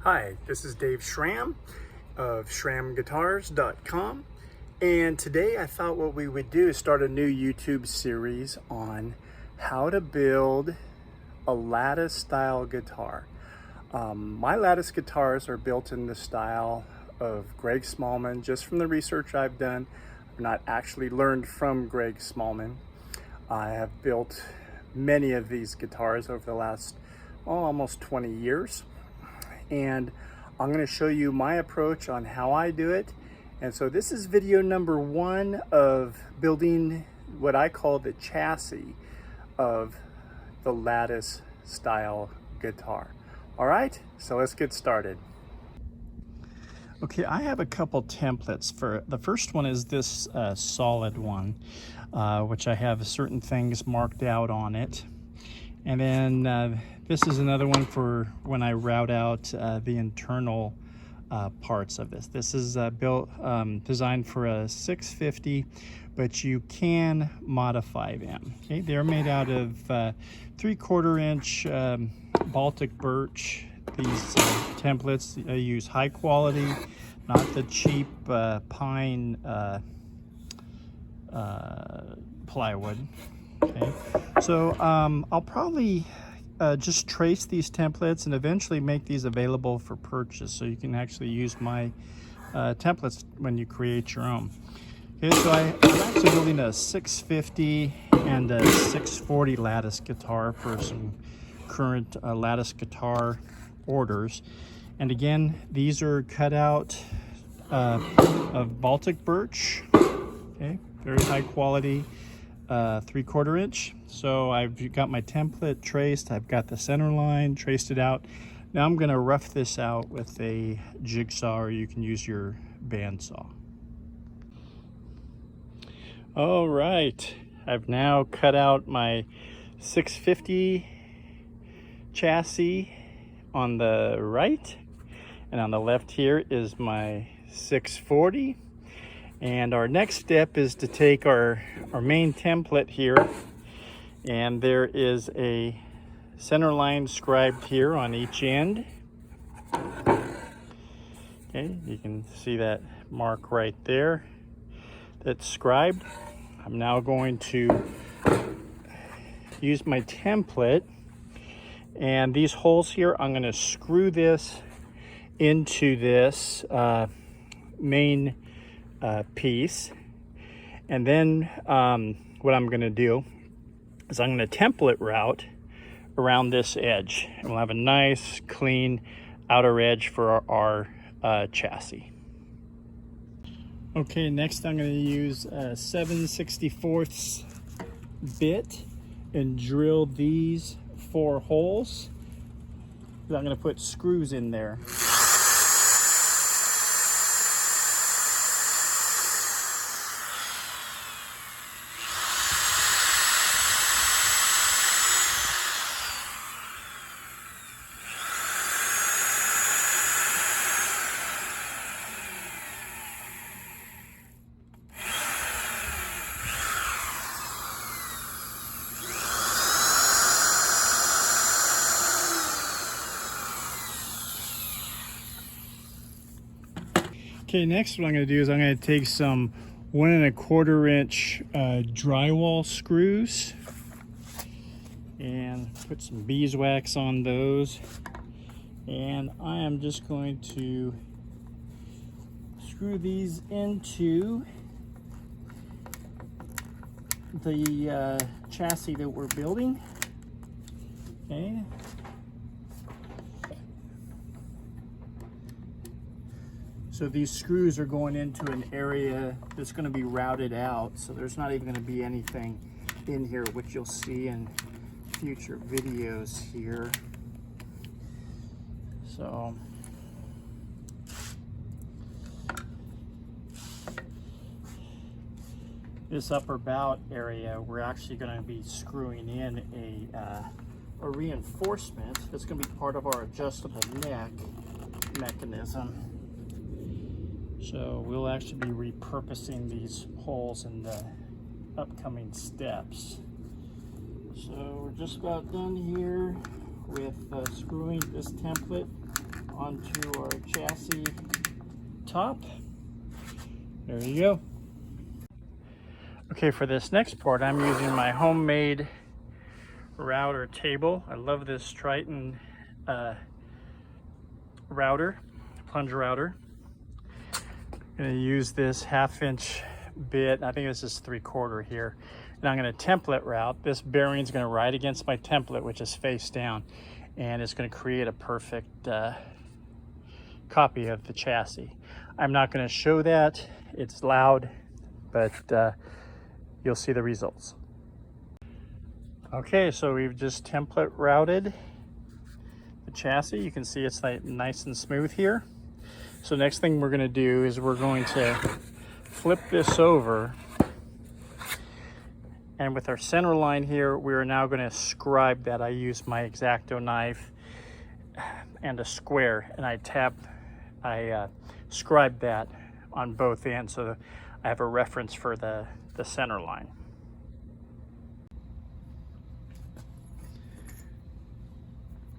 Hi, this is Dave Schramm of SchrammGuitars.com, and today I thought what we would do is start a new YouTube series on how to build a Lattice style guitar. My Lattice guitars are built in the style of Greg Smallman, just from the research I've done. I've not actually learned from Greg Smallman. I have built many of these guitars over the last almost 20 years. And I'm going to show you my approach on how I do it. And so this is video number 1 of building what I call the chassis of the Lattice style guitar. All right, so let's get started. Okay, I have a couple templates. For the first one is this solid one, which I have certain things marked out on it. And then this is another one for when I route out the internal parts of this. This is designed for a 650, but you can modify them. Okay, they're made out of 3/4 inch Baltic birch. These templates use high quality, not the cheap pine plywood. Okay, so I'll probably just trace these templates and eventually make these available for purchase, so you can actually use my templates when you create your own. Okay, so I'm actually building a 650 and a 640 Lattice guitar for some current Lattice guitar orders. And again, these are cut out of Baltic birch. Okay, very high quality. 3/4 inch. So I've got my template traced. I've got the center line, traced it out. Now I'm going to rough this out with a jigsaw, or you can use your bandsaw. All right, I've now cut out my 650 chassis on the right, and on the left here is my 640. And our next step is to take our main template here, and there is a center line scribed here on each end. Okay, you can see that mark right there that's scribed. I'm now going to use my template, and these holes here, I'm going to screw this into this main piece. And then what I'm going to do is I'm going to template route around this edge, and we'll have a nice clean outer edge for our chassis. Okay, next I'm going to use a 7/64 bit and drill these 4 holes. I'm going to put screws in there. Okay, next what I'm going to do is I'm going to take some 1 1/4 inch drywall screws and put some beeswax on those, and I am just going to screw these into the chassis that we're building. Okay. So these screws are going into an area that's going to be routed out, so there's not even going to be anything in here, which you'll see in future videos here. So this upper bout area, we're actually going to be screwing in a reinforcement that's going to be part of our adjustable neck mechanism. So we'll actually be repurposing these holes in the upcoming steps. So we're just about done here with screwing this template onto our chassis top. There you go. Okay, for this next part, I'm using my homemade router table. I love this Triton router, plunge router. I'm gonna use this 1/2" bit. I think this is 3/4 here. And I'm gonna template route. This bearing's gonna ride against my template, which is face down. And it's gonna create a perfect copy of the chassis. I'm not gonna show that. It's loud, but you'll see the results. Okay, so we've just template routed the chassis. You can see it's like nice and smooth here. So next thing we're gonna do is we're going to flip this over, and with our center line here, we're now gonna scribe that. I use my X-Acto knife and a square, and I scribe that on both ends so I have a reference for the center line.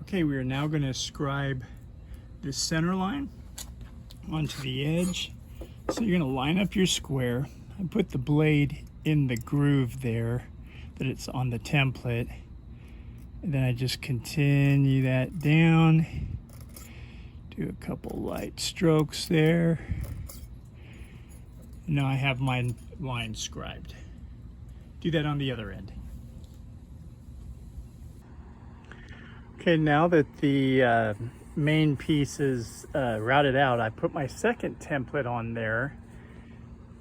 Okay, we are now going to scribe the center line onto the edge. So you're going to line up your square and put the blade in the groove there that it's on the template. And then I just continue that down. Do a couple light strokes there. Now I have my line scribed. Do that on the other end. Okay, now that the main piece is routed out, I put my second template on there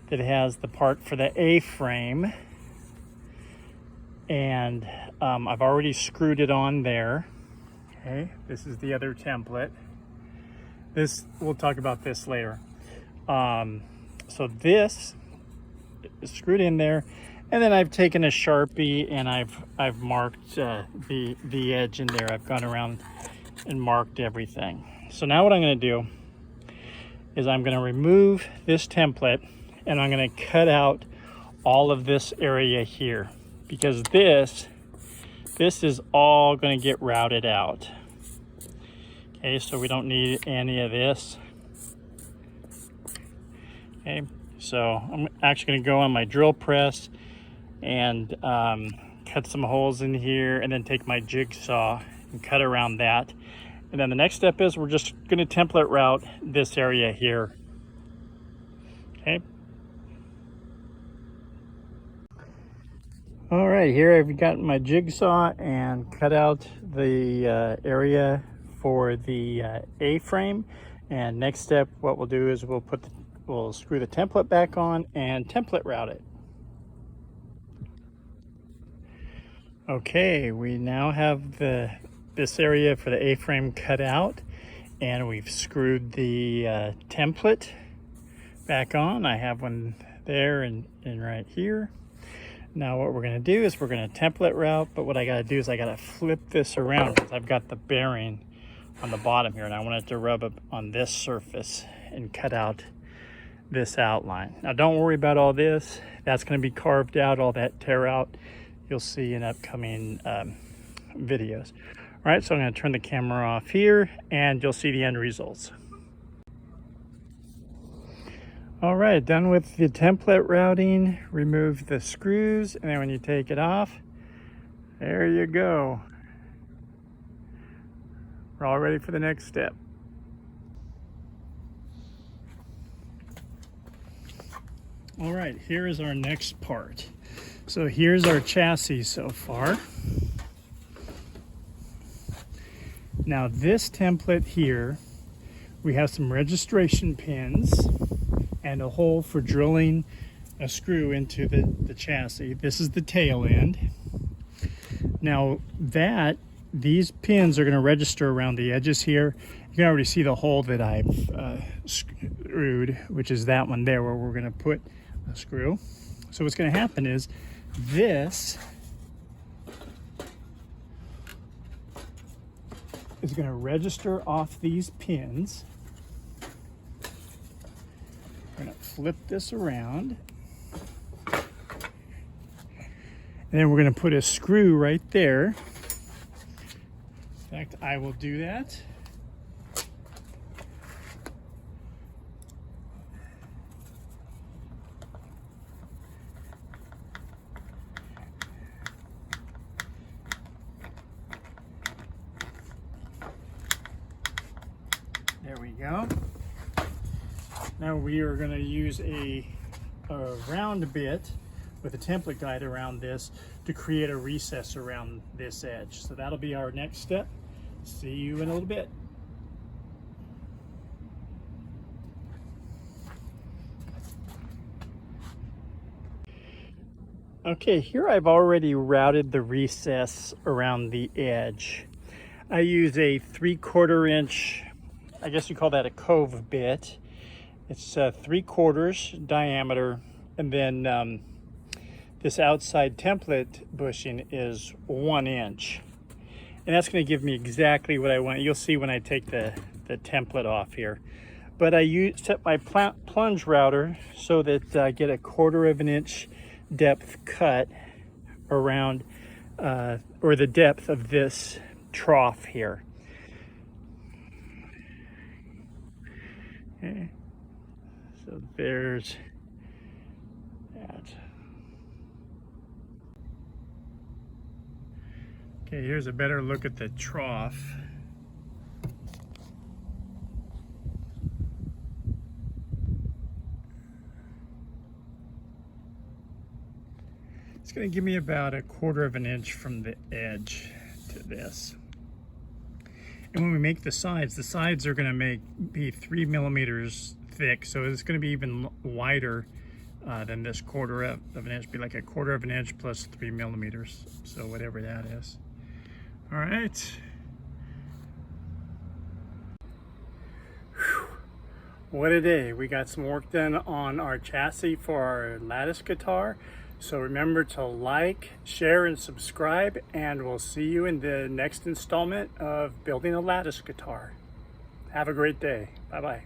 that has the part for the A-frame. And I've already screwed it on there. Okay, this is the other template. We'll talk about this later. So this is screwed in there, and then I've taken a Sharpie and I've marked the edge in there. I've gone around and marked everything. So now what I'm going to do is I'm going to remove this template and I'm going to cut out all of this area here, because this is all going to get routed out. Okay, so we don't need any of this. Okay, so I'm actually going to go on my drill press and cut some holes in here, and then take my jigsaw and cut around that. And then the next step is we're just going to template route this area here. Okay. All right, here I've got my jigsaw and cut out the area for the A-frame. And next step, what we'll do is we'll screw the template back on and template route it. Okay, we now have this area for the A-frame cut out, and we've screwed the template back on. I have one there and right here. Now what we're going to do is we're going to template route, but what I got to do is I got to flip this around, because I've got the bearing on the bottom here, and I want it to rub up on this surface and cut out this outline. Now don't worry about all this. That's going to be carved out, all that tear out. You'll see in upcoming videos. All right, so I'm going to turn the camera off here, and you'll see the end results. All right, done with the template routing. Remove the screws, and then when you take it off, there you go. We're all ready for the next step. All right, here is our next part. So here's our chassis so far. Now this template here, we have some registration pins and a hole for drilling a screw into the chassis. This is the tail end. Now these pins are going to register around the edges here. You can already see the hole that I've screwed, which is that one there where we're going to put a screw. So what's going to happen is this is going to register off these pins. We're going to flip this around. And then we're going to put a screw right there. In fact, I will do that. There we go. Now we are going to use a round bit with a template guide around this to create a recess around this edge. So that'll be our next step. See you in a little bit. Okay, here I've already routed the recess around the edge. I use a 3/4 inch, I guess you call that a cove bit. It's 3/4 diameter, and then this outside template bushing is 1 inch. And that's going to give me exactly what I want. You'll see when I take the template off here. But I set my plunge router so that I get a 1/4 inch depth cut around, or the depth of this trough here. Okay. So there's that. Okay, here's a better look at the trough. It's going to give me about a 1/4 inch from the edge to this. And when we make the sides are going to be 3 millimeters thick, so it's going to be even wider than this 1/4 inch. Be like a 1/4 inch plus 3 millimeters, so whatever that is. All right. Whew. What a day. We got some work done on our chassis for our Lattice guitar. So remember to like, share, and subscribe, and we'll see you in the next installment of Building a Lattice Guitar. Have a great day. Bye-bye.